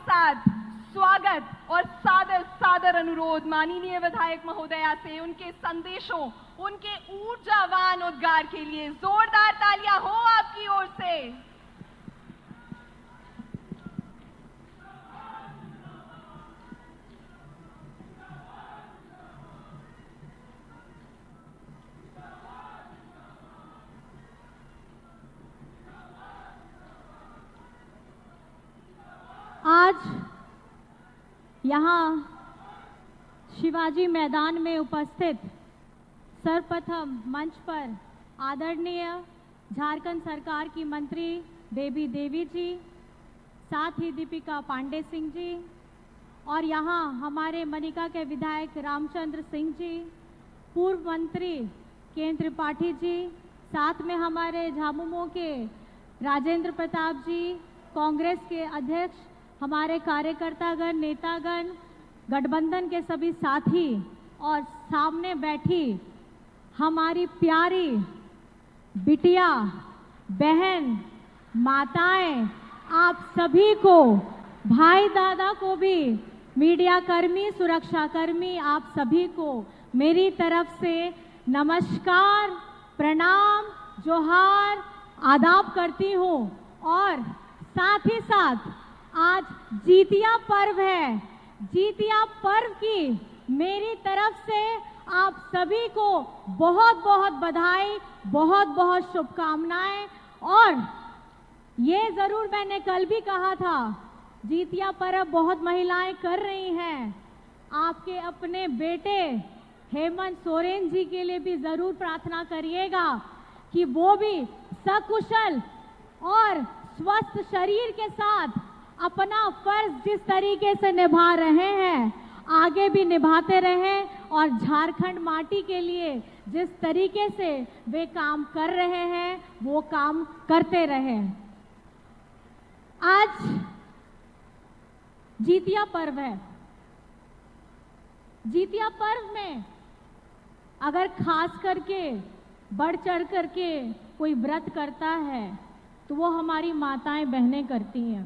साथ स्वागत और सादर सादर अनुरोध माननीय विधायक महोदया से उनके संदेशों, उनके ऊर्जावान उद्गार के लिए जोरदार तालियां हो आपकी ओर से। आज यहाँ शिवाजी मैदान में उपस्थित सर्वप्रथम मंच पर आदरणीय झारखंड सरकार की मंत्री बेबी देवी जी, साथ ही दीपिका पांडे सिंह जी, और यहाँ हमारे मनिका के विधायक रामचंद्र सिंह जी, पूर्व मंत्री केंद्र त्रिपाठी जी, साथ में हमारे झामुमो के राजेंद्र प्रताप जी, कांग्रेस के अध्यक्ष, हमारे कार्यकर्तागण, नेतागण, गठबंधन के सभी साथी और सामने बैठी हमारी प्यारी बिटिया, बहन, माताएं, आप सभी को, भाई दादा को भी, मीडिया कर्मी, सुरक्षा कर्मी, आप सभी को मेरी तरफ से नमस्कार, प्रणाम, जोहार, आदाब करती हूँ। और साथ ही साथ आज जीतिया पर्व है। जीतिया पर्व की मेरी तरफ से आप सभी को बहुत बहुत बधाई, बहुत बहुत शुभकामनाएं। और ये ज़रूर मैंने कल भी कहा था, जीतिया पर्व बहुत महिलाएं कर रही हैं। आपके अपने बेटे हेमंत सोरेन जी के लिए भी ज़रूर प्रार्थना करिएगा कि वो भी सकुशल और स्वस्थ शरीर के साथ अपना फर्ज जिस तरीके से निभा रहे हैं आगे भी निभाते रहें, और झारखंड माटी के लिए जिस तरीके से वे काम कर रहे हैं वो काम करते रहें। आज जीतिया पर्व है। जीतिया पर्व में अगर खास करके बढ़ चढ़ करके कोई व्रत करता है तो वो हमारी माताएं बहनें करती हैं।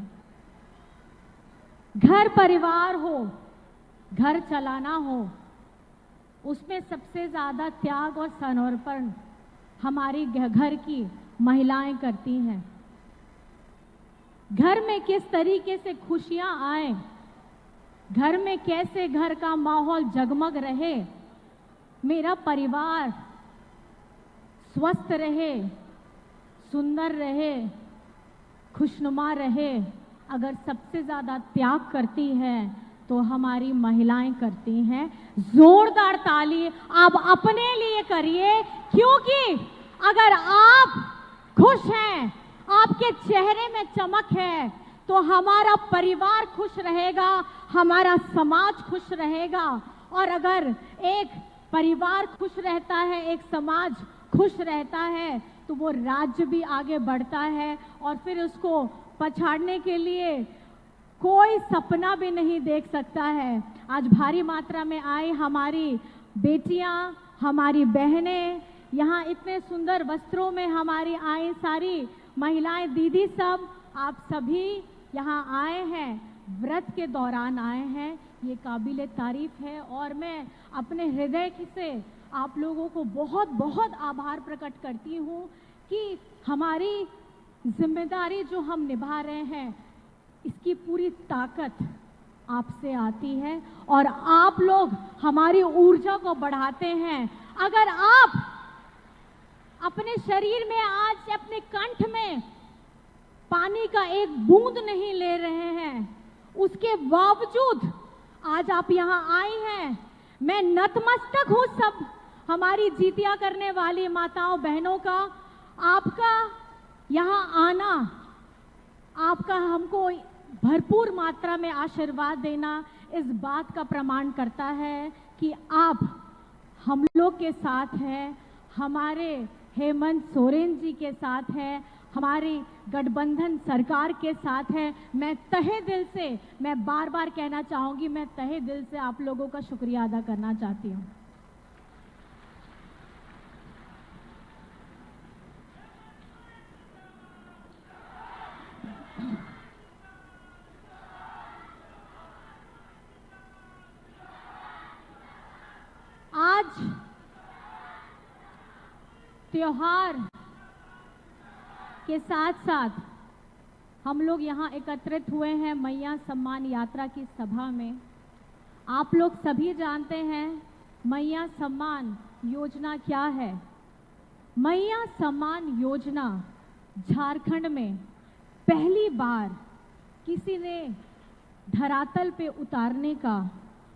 घर परिवार हो, घर चलाना हो, उसमें सबसे ज़्यादा त्याग और समर्पण हमारी घर की महिलाएं करती हैं। घर में किस तरीके से खुशियां आए, घर में कैसे घर का माहौल जगमग रहे, मेरा परिवार स्वस्थ रहे, सुंदर रहे, खुशनुमा रहे, अगर सबसे ज़्यादा त्याग करती हैं तो हमारी महिलाएं करती हैं। जोरदार ताली आप अपने लिए करिए, क्योंकि अगर आप खुश हैं, आपके चेहरे में चमक है, तो हमारा परिवार खुश रहेगा, हमारा समाज खुश रहेगा। और अगर एक परिवार खुश रहता है, एक समाज खुश रहता है, तो वो राज्य भी आगे बढ़ता है और फिर उसको पछाड़ने के लिए कोई सपना भी नहीं देख सकता है। आज भारी मात्रा में आई हमारी बेटियां, हमारी बहनें, यहाँ इतने सुंदर वस्त्रों में हमारी आई सारी महिलाएं, दीदी, सब आप सभी यहाँ आए हैं, व्रत के दौरान आए हैं, ये काबिले तारीफ है। और मैं अपने हृदय से आप लोगों को बहुत बहुत आभार प्रकट करती हूँ कि हमारी जिम्मेदारी जो हम निभा रहे हैं इसकी पूरी ताकत आपसे आती है और आप लोग हमारी ऊर्जा को बढ़ाते हैं। अगर आप अपने शरीर में आज अपने कंठ में पानी का एक बूंद नहीं ले रहे हैं, उसके बावजूद आज आप यहाँ आई हैं, मैं नतमस्तक हूँ सब हमारी जीतिया करने वाली माताओं बहनों का। आपका यहाँ आना, आपका हमको भरपूर मात्रा में आशीर्वाद देना इस बात का प्रमाण करता है कि आप हम लोग के साथ हैं, हमारे हेमंत सोरेन जी के साथ हैं, हमारी गठबंधन सरकार के साथ है। मैं तहे दिल से, मैं बार बार कहना चाहूँगी, मैं तहे दिल से आप लोगों का शुक्रिया अदा करना चाहती हूँ। त्योहार के साथ साथ हम लोग यहाँ एकत्रित हुए हैं मैया सम्मान यात्रा की सभा में। आप लोग सभी जानते हैं मैया सम्मान योजना क्या है। मैया सम्मान योजना झारखंड में पहली बार किसी ने धरातल पे उतारने का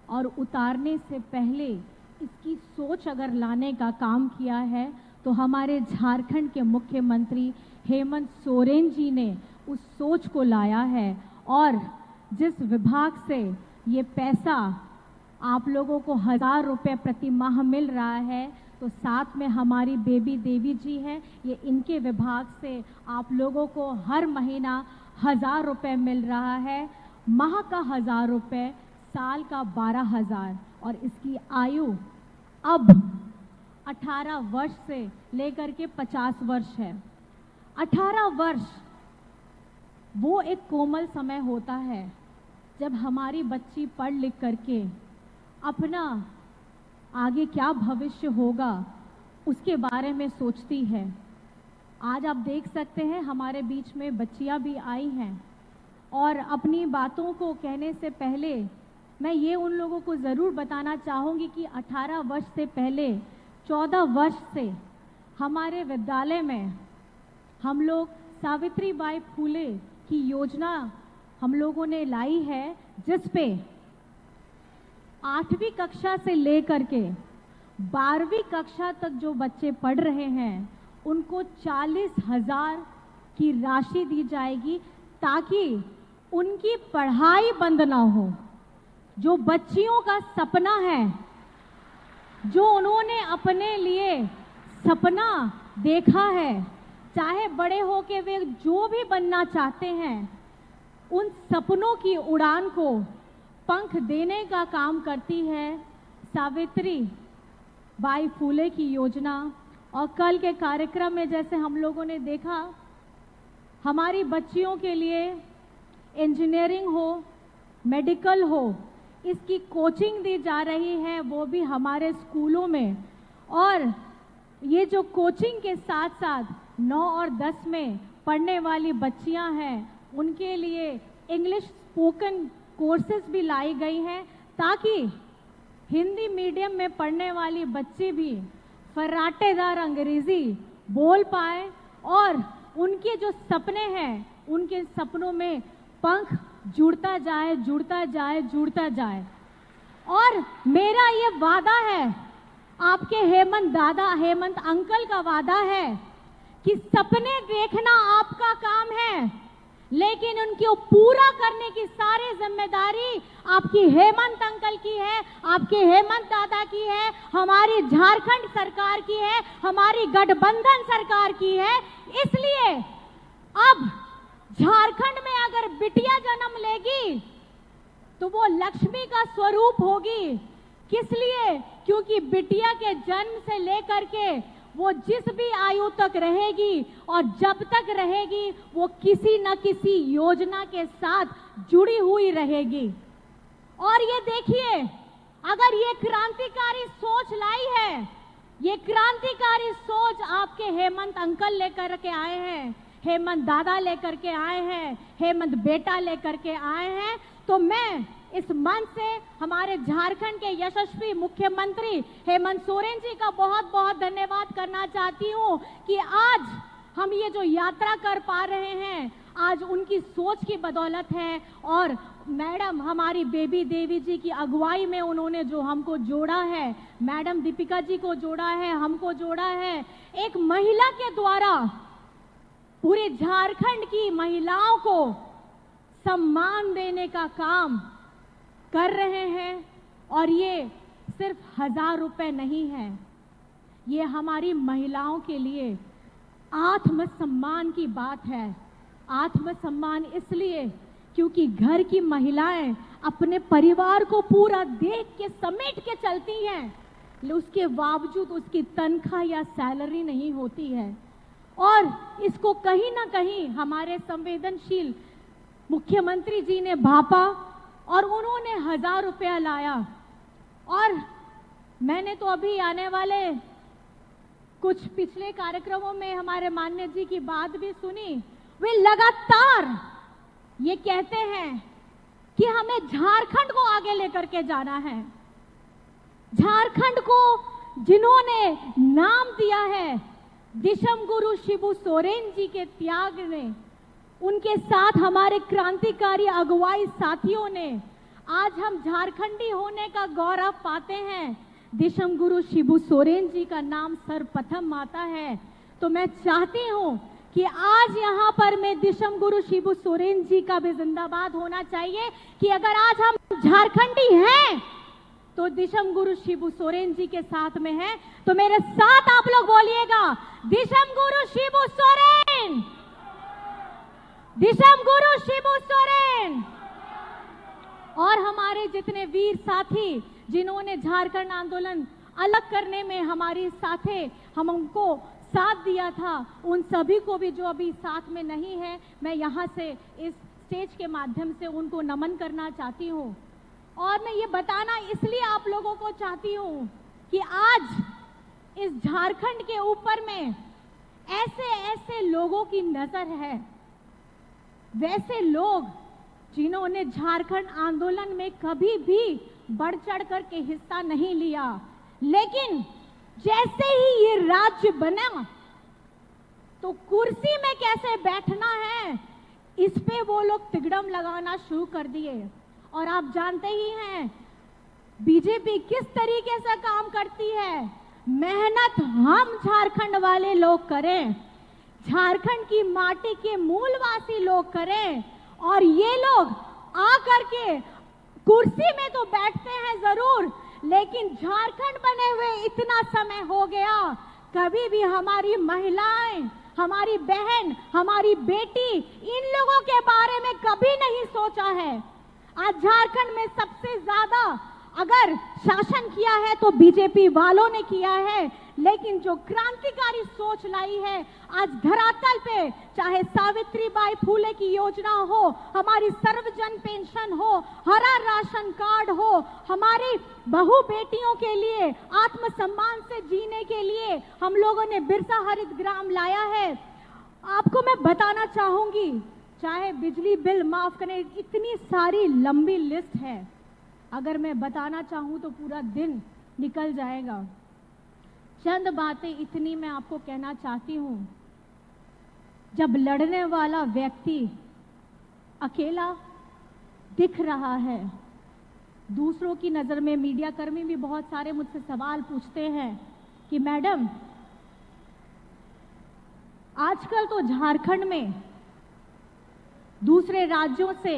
और उतारने से पहले इसकी सोच अगर लाने का काम किया है तो हमारे झारखंड के मुख्यमंत्री हेमंत सोरेन जी ने उस सोच को लाया है। और जिस विभाग से ये पैसा आप लोगों को 1000 रुपये प्रति माह मिल रहा है, तो साथ में हमारी बेबी देवी जी हैं, ये इनके विभाग से आप लोगों को हर महीना 1000 रुपये मिल रहा है। माह का 1000 रुपये, साल का 12,000 और इसकी आयु अब 18 वर्ष से लेकर के 50 वर्ष है। 18 वर्ष वो एक कोमल समय होता है जब हमारी बच्ची पढ़ लिख करके अपना आगे क्या भविष्य होगा उसके बारे में सोचती है। आज आप देख सकते हैं हमारे बीच में बच्चियां भी आई हैं और अपनी बातों को कहने से पहले मैं ये उन लोगों को ज़रूर बताना चाहूँगी कि 18 वर्ष से पहले 14 वर्ष से हमारे विद्यालय में हम लोग सावित्रीबाई फुले की योजना हम लोगों ने लाई है, जिस पे 8वीं कक्षा से लेकर के 12वीं कक्षा तक जो बच्चे पढ़ रहे हैं उनको 40,000 की राशि दी जाएगी ताकि उनकी पढ़ाई बंद ना हो। जो बच्चियों का सपना है, जो उन्होंने अपने लिए सपना देखा है, चाहे बड़े होके वे जो भी बनना चाहते हैं, उन सपनों की उड़ान को पंख देने का काम करती है सावित्री बाई फुले की योजना। और कल के कार्यक्रम में जैसे हम लोगों ने देखा, हमारी बच्चियों के लिए इंजीनियरिंग हो, मेडिकल हो, इसकी कोचिंग दी जा रही है, वो भी हमारे स्कूलों में। और ये जो कोचिंग के साथ साथ 9 और 10 में पढ़ने वाली बच्चियां हैं, उनके लिए इंग्लिश स्पोकन कोर्सेज भी लाई गई हैं ताकि हिंदी मीडियम में पढ़ने वाली बच्ची भी फर्राटेदार अंग्रेजी बोल पाए और उनके जो सपने हैं उनके सपनों में पंख जुड़ता जाए, जुड़ता जाए, जुड़ता जाए। और मेरा ये वादा है, आपके हेमंत अंकल का वादा है कि सपने देखना आपका काम है, लेकिन उनको पूरा करने की सारी जिम्मेदारी आपकी हेमंत अंकल की है, आपके हेमंत दादा की है, हमारी झारखंड सरकार की है, हमारी गठबंधन सरकार की है। इसलिए अब झारखंड में अगर बिटिया जन्म लेगी तो वो लक्ष्मी का स्वरूप होगी। किस लिए? क्योंकि बिटिया के जन्म से लेकर के वो जिस भी आयु तक रहेगी और जब तक रहेगी वो किसी न किसी योजना के साथ जुड़ी हुई रहेगी। और ये देखिए, अगर ये क्रांतिकारी सोच लाई है, ये क्रांतिकारी सोच आपके हेमंत अंकल लेकर के आए हैं, हेमंत दादा लेकर के आए हैं, हेमंत बेटा लेकर के आए हैं, तो मैं इस मंच से हमारे झारखंड के यशस्वी मुख्यमंत्री हेमंत सोरेन जी का बहुत बहुत धन्यवाद करना चाहती हूँ कि आज हम ये जो यात्रा कर पा रहे हैं, आज उनकी सोच की बदौलत है। और मैडम हमारी बेबी देवी जी की अगुवाई में उन्होंने जो हमको जोड़ा है, मैडम दीपिका जी को जोड़ा है, हमको जोड़ा है, एक महिला के द्वारा पूरे झारखंड की महिलाओं को सम्मान देने का काम कर रहे हैं। और ये सिर्फ 1000 रुपए नहीं है, ये हमारी महिलाओं के लिए आत्मसम्मान की बात है। आत्मसम्मान इसलिए क्योंकि घर की महिलाएं अपने परिवार को पूरा देख के समेट के चलती हैं, उसके बावजूद उसकी तनख्वाह या सैलरी नहीं होती है। और इसको कहीं ना कहीं हमारे संवेदनशील मुख्यमंत्री जी ने भापा और उन्होंने 1000 रुपया लाया। और मैंने तो अभी आने वाले कुछ पिछले कार्यक्रमों में हमारे माननीय जी की बात भी सुनी। वे लगातार ये कहते हैं कि हमें झारखंड को आगे लेकर के जाना है। झारखंड को जिन्होंने नाम दिया है दिशम गुरु शिबू सोरेन जी के त्याग ने, उनके साथ हमारे क्रांतिकारी अगुवाई साथियों ने, आज हम झारखंडी होने का गौरव पाते हैं। दिशम गुरु शिबू सोरेन जी का नाम सर्वप्रथम आता है। तो मैं चाहती हूं कि आज यहाँ पर मैं दिशम गुरु शिबू सोरेन जी का भी जिंदाबाद होना चाहिए कि अगर आज हम झारखंडी हैं तो दिशम गुरु शिबू सोरेन जी के साथ में है। तो मेरे साथ आप लोग बोलिएगा, दिशम गुरु शिबू सोरेन, दिशम गुरु शिबू सोरेन। और हमारे जितने वीर साथी जिन्होंने झारखंड आंदोलन अलग करने में हमारी साथे हमको साथ दिया था, उन सभी को भी जो अभी साथ में नहीं है, मैं यहाँ से इस स्टेज के माध्यम से उनको नमन करना चाहती हूँ। और मैं ये बताना इसलिए आप लोगों को चाहती हूँ कि आज इस झारखंड के ऊपर में ऐसे ऐसे लोगों की नजर है, वैसे लोग जिन्होंने झारखंड आंदोलन में कभी भी बढ़ चढ़ करके हिस्सा नहीं लिया, लेकिन जैसे ही ये राज्य बना तो कुर्सी में कैसे बैठना है इस पे वो लोग तिगड़म लगाना शुरू कर दिए। और आप जानते ही हैं बीजेपी किस तरीके से काम करती है। मेहनत हम झारखंड वाले लोग करें, झारखंड की माटी के मूलवासी लोग करें, और ये लोग आकर के कुर्सी में तो बैठते हैं जरूर, लेकिन झारखंड बने हुए इतना समय हो गया, कभी भी हमारी महिलाएं, हमारी बहन, हमारी बेटी, इन लोगों के बारे में कभी नहीं सोचा है। आज झारखंड में सबसे ज्यादा अगर शासन किया है तो बीजेपी वालों ने किया है, लेकिन जो क्रांतिकारी सोच लाई है आज धरातल पे, चाहे सावित्रीबाई फूले की योजना हो, हमारी सर्वजन पेंशन हो, हरा राशन कार्ड हो, हमारी बहू बेटियों के लिए आत्मसम्मान से जीने के लिए हम लोगों ने बिरसा हरित ग्राम लाया है। आपको मैं बताना चाहूंगी, चाहे बिजली बिल माफ करें, इतनी सारी लंबी लिस्ट है, अगर मैं बताना चाहूं तो पूरा दिन निकल जाएगा। चंद बातें इतनी मैं आपको कहना चाहती हूं। जब लड़ने वाला व्यक्ति अकेला दिख रहा है, दूसरों की नजर में मीडिया कर्मी भी बहुत सारे मुझसे सवाल पूछते हैं कि मैडम आजकल तो झारखंड में दूसरे राज्यों से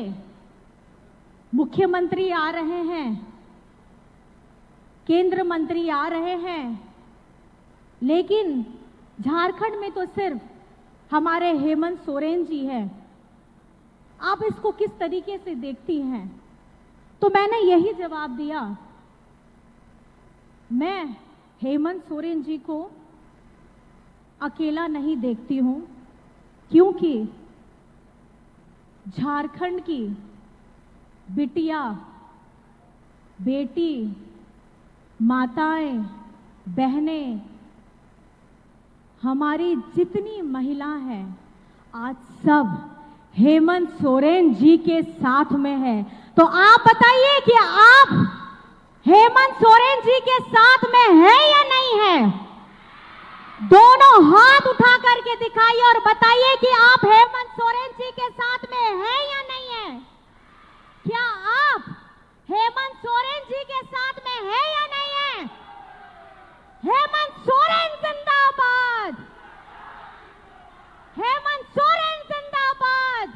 मुख्यमंत्री आ रहे हैं, केंद्र मंत्री आ रहे हैं, लेकिन झारखंड में तो सिर्फ हमारे हेमंत सोरेन जी हैं, आप इसको किस तरीके से देखती हैं? तो मैंने यही जवाब दिया, मैं हेमंत सोरेन जी को अकेला नहीं देखती हूं, क्योंकि झारखंड की बिटिया, बेटी, माताएं, बहनें, हमारी जितनी महिला हैं, आज सब हेमंत सोरेन जी के साथ में है। तो आप बताइए कि आप हेमंत सोरेन जी के साथ में है या नहीं है? दोनों हाथ उठा करके दिखाइए और बताइए कि आप हेमंत सोरेन जी के साथ में है या नहीं है? क्या आप हेमंत सोरेन जी के साथ में है या नहीं है? हेमंत सोरेन जिंदाबाद! हेमंत सोरेन जिंदाबाद!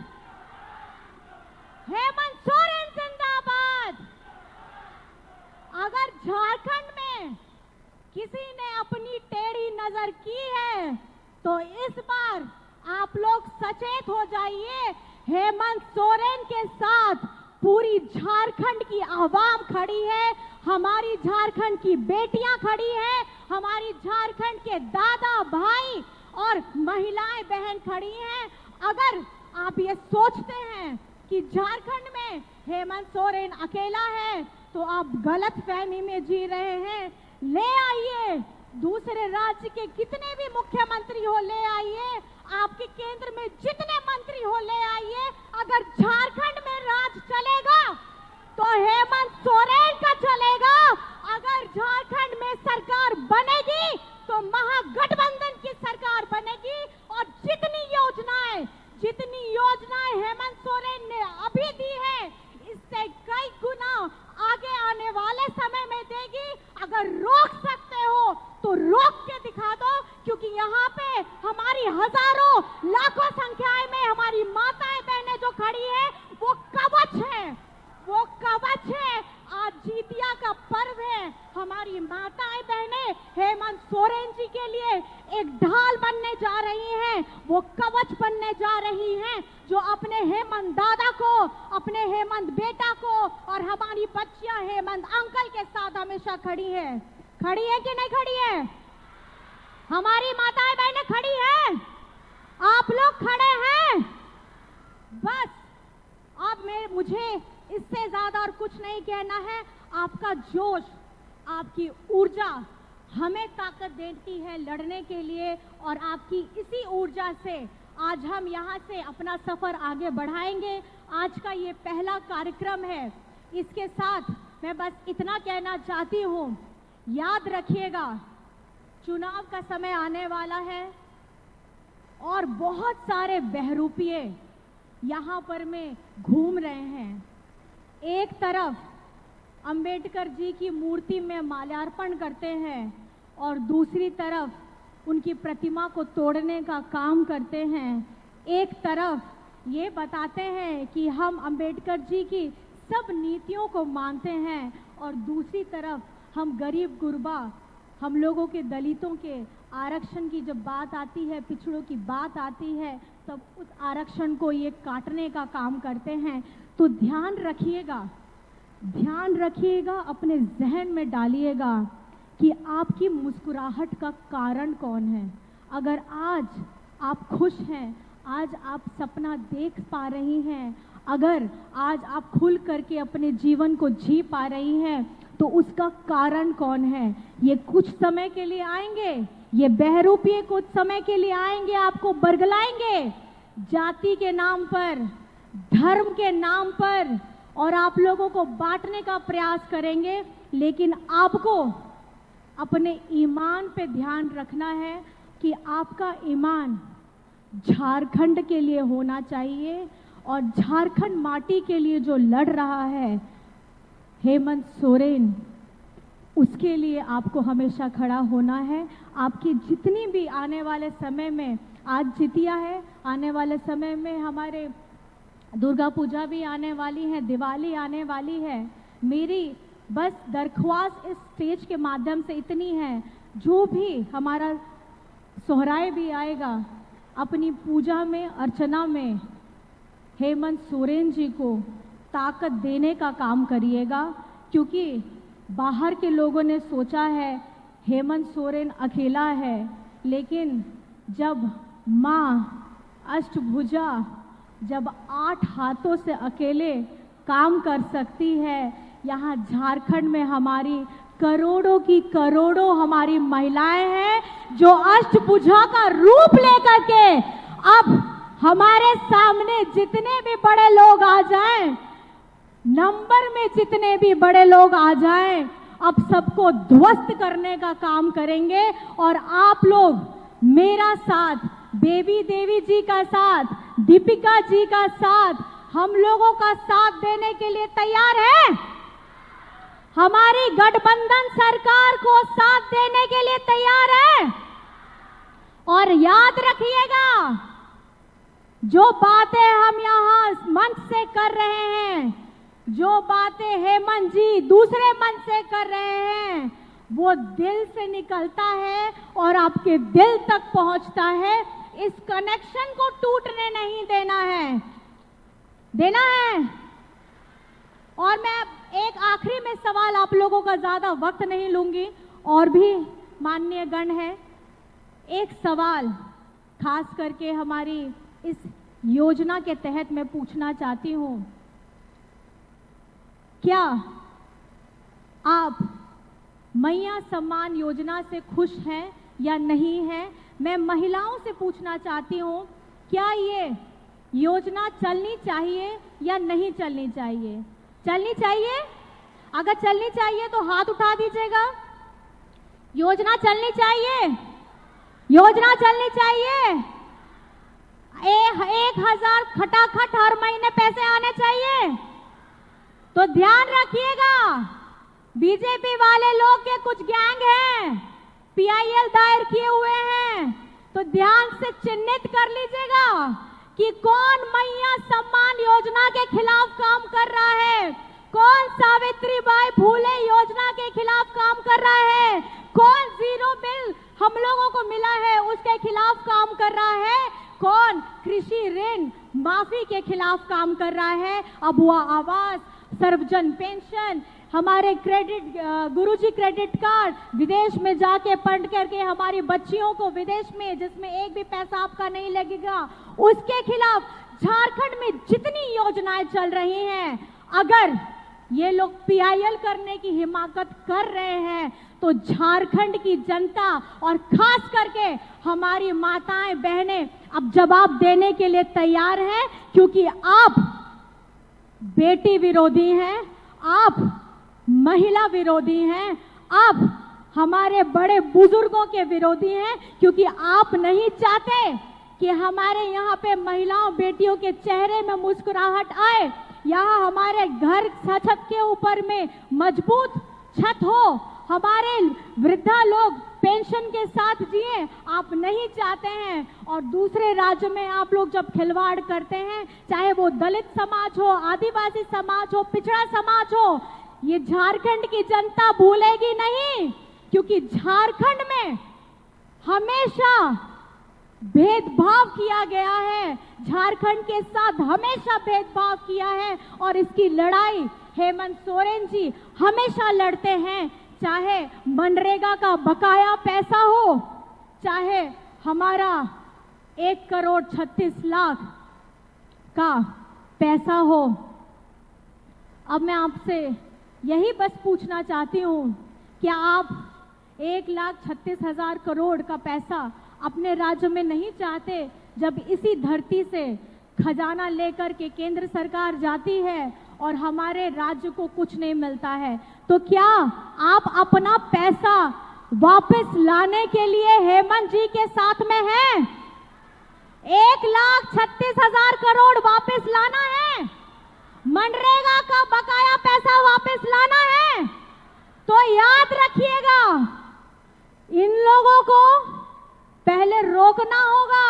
हेमंत सोरेन जिंदाबाद! अगर झारखंड में किसी ने अपनी टेढ़ी नजर की है तो इस बार आप लोग सचेत हो जाइए। हेमंत सोरेन के साथ पूरी झारखंड की आवाम खड़ी है, हमारी झारखंड की बेटियां खड़ी हैं, हमारी झारखंड के दादा भाई और महिलाएं बहन खड़ी हैं। अगर आप ये सोचते हैं कि झारखंड में हेमंत सोरेन अकेला है तो आप गलत फहमी में जी रहे हैं। ले आइए दूसरे राज्य के कितने भी मुख्यमंत्री हो ले आइए, आपके केंद्र में जितने मंत्री हो ले आइए, अगर झारखंड में राज चलेगा तो हेमंत सोरेन का चलेगा। अगर झारखंड में सरकार बनेगी तो महागठबंधन की सरकार बनेगी। और जितनी योजनाएं हेमंत सोरेन ने अभी दी है, इससे कई गुना आगे आने वाले समय में देगी। अगर रोक सकते हो तो रोक के दिखा दो, क्योंकि यहाँ पे हमारी हजारों लाखों संख्याएं में हमारी माताएं बहनें जो खड़ी है वो कवच है, वो कवच है। आज जीतिया का पर्व है, हमारी माताएं बहनें हेमंत सोरेन जी के लिए एक ढाल बनने जा रही हैं, वो कवच बनने जा रही हैं, जो अपने हेमंत दादा को, अपने हेमंत बेटा को और हमारी बच्चियां हेमंत अंकल के साथ हमेशा खड़ी है। खड़ी है कि नहीं खड़ी है? हमारी माताएं बहनें खड़ी हैं, आप लोग खड़े हैं। बस अब मुझे इससे ज्यादा और कुछ नहीं कहना है। आपका जोश, आपकी ऊर्जा हमें ताकत देती है लड़ने के लिए, और आपकी इसी ऊर्जा से आज हम यहाँ से अपना सफर आगे बढ़ाएंगे। आज का ये पहला कार्यक्रम है। इसके साथ मैं बस इतना कहना चाहती हूँ, याद रखिएगा चुनाव का समय आने वाला है और बहुत सारे बहरूपिये यहाँ पर में घूम रहे हैं। एक तरफ अंबेडकर जी की मूर्ति में माल्यार्पण करते हैं और दूसरी तरफ उनकी प्रतिमा को तोड़ने का काम करते हैं। एक तरफ ये बताते हैं कि हम अंबेडकर जी की सब नीतियों को मानते हैं और दूसरी तरफ हम गरीब गुरबा, हम लोगों के, दलितों के आरक्षण की जब बात आती है, पिछड़ों की बात आती है, तब उस आरक्षण को ये काटने का काम करते हैं। तो ध्यान रखिएगा, अपने जहन में डालिएगा कि आपकी मुस्कुराहट का कारण कौन है। अगर आज आप खुश हैं, आज आप सपना देख पा रही हैं, अगर आज आप खुल करके अपने जीवन को जी पा रही हैं, तो उसका कारण कौन है? ये कुछ समय के लिए आएंगे, ये बहरूपिये कुछ समय के लिए आएंगे, आपको बरगलाएंगे जाति के नाम पर, धर्म के नाम पर, और आप लोगों को बांटने का प्रयास करेंगे। लेकिन आपको अपने ईमान पे ध्यान रखना है कि आपका ईमान झारखंड के लिए होना चाहिए, और झारखंड माटी के लिए जो लड़ रहा है हेमंत सोरेन, उसके लिए आपको हमेशा खड़ा होना है। आपकी जितनी भी आने वाले समय में, आज जितिया है, आने वाले समय में हमारे दुर्गा पूजा भी आने वाली है, दिवाली आने वाली है। मेरी बस दरख्वास्त इस स्टेज के माध्यम से इतनी है, जो भी हमारा सोहराय भी आएगा, अपनी पूजा में, अर्चना में हेमंत सोरेन जी को ताकत देने का काम करिएगा। क्योंकि बाहर के लोगों ने सोचा है हेमंत सोरेन अकेला है, लेकिन जब माँ अष्टभुजा जब 8 हाथों से अकेले काम कर सकती है, यहाँ झारखंड में हमारी करोड़ों की करोड़ों हमारी महिलाएं हैं जो अष्टभुजा का रूप लेकर के अब हमारे सामने जितने भी बड़े लोग आ जाएं, नंबर में जितने भी बड़े लोग आ जाएं, अब सबको ध्वस्त करने का काम करेंगे। और आप लोग मेरा साथ, बेबी देवी जी का साथ, दीपिका जी का साथ, हम लोगों का साथ देने के लिए तैयार हैं? हमारी गठबंधन सरकार को साथ देने के लिए तैयार है? और याद रखिएगा, जो बातें हम यहाँ मंच से कर रहे हैं, जो बातें हेमंत जी दूसरे मंच से कर रहे हैं, वो दिल से निकलता है और आपके दिल तक पहुंचता है। इस कनेक्शन को टूटने नहीं देना है, देना है। और मैं एक आखिरी में सवाल, आप लोगों का ज्यादा वक्त नहीं लूंगी, और भी माननीय गण है, एक सवाल खास करके हमारी इस योजना के तहत मैं पूछना चाहती हूं, क्या आप मैया सम्मान योजना से खुश हैं या नहीं है। मैं महिलाओं से पूछना चाहती हूँ, क्या ये योजना चलनी चाहिए या नहीं चलनी चाहिए? चलनी चाहिए? अगर चलनी चाहिए तो हाथ उठा दीजिएगा। योजना चलनी चाहिए? योजना चलनी चाहिए। 1000 खटाखट हर महीने पैसे आने चाहिए। तो ध्यान रखिएगा, बीजेपी वाले लोग के कुछ गैंग हैं, PIL दायर किए हुए हैं, तो ध्यान से चिन्हित कर लीजिएगा कि कौन मैया सम्मान योजना के खिलाफ काम कर रहा है, कौन सावित्रीबाई फूले योजना के खिलाफ काम कर रहा है, कौन जीरो बिल हम लोगों को मिला है उसके खिलाफ काम कर रहा है, कौन कृषि ऋण माफी के खिलाफ काम कर रहा है, अबुआ आवास, सर्वजन पेंशन, हमारे क्रेडिट गुरुजी क्रेडिट कार्ड, विदेश में जाके पढ़ करके हमारी बच्चियों को विदेश में जिसमें एक भी पैसा आपका नहीं लगेगा, उसके खिलाफ झारखंड में जितनी योजनाएं चल रही हैं, अगर ये लोग PIL करने की हिमाकत कर रहे हैं तो झारखंड की जनता और खास करके हमारी माताएं बहनें अब जवाब देने के लिए तैयार हैं, क्योंकि आप बेटी विरोधी हैं, आप महिला विरोधी हैं, आप हमारे बड़े बुजुर्गों के विरोधी हैं, क्योंकि आप नहीं चाहते कि हमारे यहाँ पे महिलाओं बेटियों के चेहरे में मुस्कुराहट आए, यहाँ हमारे घर छत के ऊपर में मजबूत छत हो, हमारे वृद्धा लोग पेंशन के साथ जिए, आप नहीं चाहते हैं। और दूसरे राज्य में आप लोग जब खिलवाड़ करते हैं, चाहे वो दलित समाज हो, आदिवासी समाज हो, पिछड़ा समाज हो, ये झारखंड की जनता भूलेगी नहीं, क्योंकि झारखंड में हमेशा भेदभाव किया गया है, झारखंड के साथ हमेशा भेदभाव किया है और इसकी लड़ाई हेमंत सोरेन जी हमेशा लड़ते हैं, चाहे मनरेगा का बकाया पैसा हो, चाहे हमारा 1,36,00,000 का पैसा हो। अब मैं आपसे यही बस पूछना चाहती हूँ, क्या आप 1,36,000 करोड़ का पैसा अपने राज्य में नहीं चाहते? जब इसी धरती से खजाना लेकर के केंद्र सरकार जाती है और हमारे राज्य को कुछ नहीं मिलता है, तो क्या आप अपना पैसा वापस लाने के लिए हेमंत जी के साथ में हैं? 1,36,000 करोड़ वापस लाना है, मनरेगा का बकाया पैसा वापस लाना है, तो याद रखिएगा, इन लोगों को पहले रोकना होगा,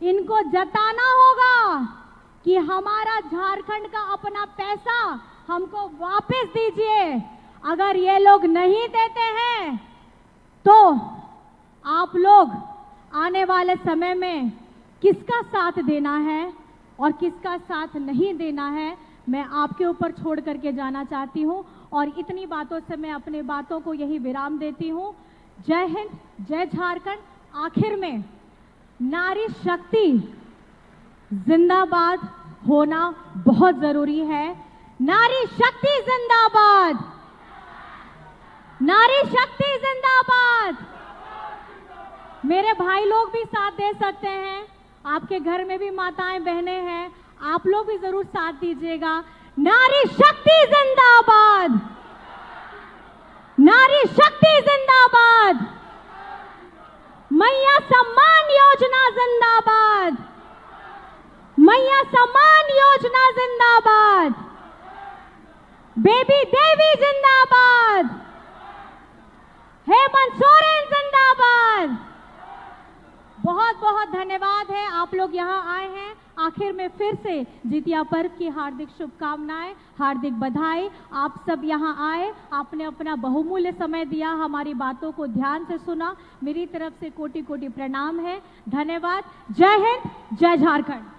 इनको जताना होगा कि हमारा झारखंड का अपना पैसा हमको वापस दीजिए। अगर ये लोग नहीं देते हैं तो आप लोग आने वाले समय में किसका साथ देना है और किसका साथ नहीं देना है, मैं आपके ऊपर छोड़ करके जाना चाहती हूँ। और इतनी बातों से मैं अपने बातों को यही विराम देती हूँ। जय हिंद, जय झारखंड। आखिर में नारी शक्ति जिंदाबाद होना बहुत जरूरी है। नारी शक्ति जिंदाबाद, नारी शक्ति जिंदाबाद। मेरे भाई लोग भी साथ दे सकते हैं, आपके घर में भी माताएं बहनें हैं, आप लोग भी जरूर साथ दीजिएगा। नारी शक्ति जिंदाबाद, नारी शक्ति जिंदाबाद, मैया सम्मान योजना जिंदाबाद, मैया सम्मान योजना जिंदाबाद, बेबी देवी जिंदाबाद, हेमंत सोरेन जिंदाबाद। बहुत बहुत धन्यवाद है, आप लोग यहाँ आए हैं। आखिर में फिर से जितिया पर्व की हार्दिक शुभकामनाएं, हार्दिक बधाई। आप सब यहाँ आए, आपने अपना बहुमूल्य समय दिया, हमारी बातों को ध्यान से सुना। मेरी तरफ से कोटि कोटि प्रणाम है। धन्यवाद। जय हिंद, जय झारखंड।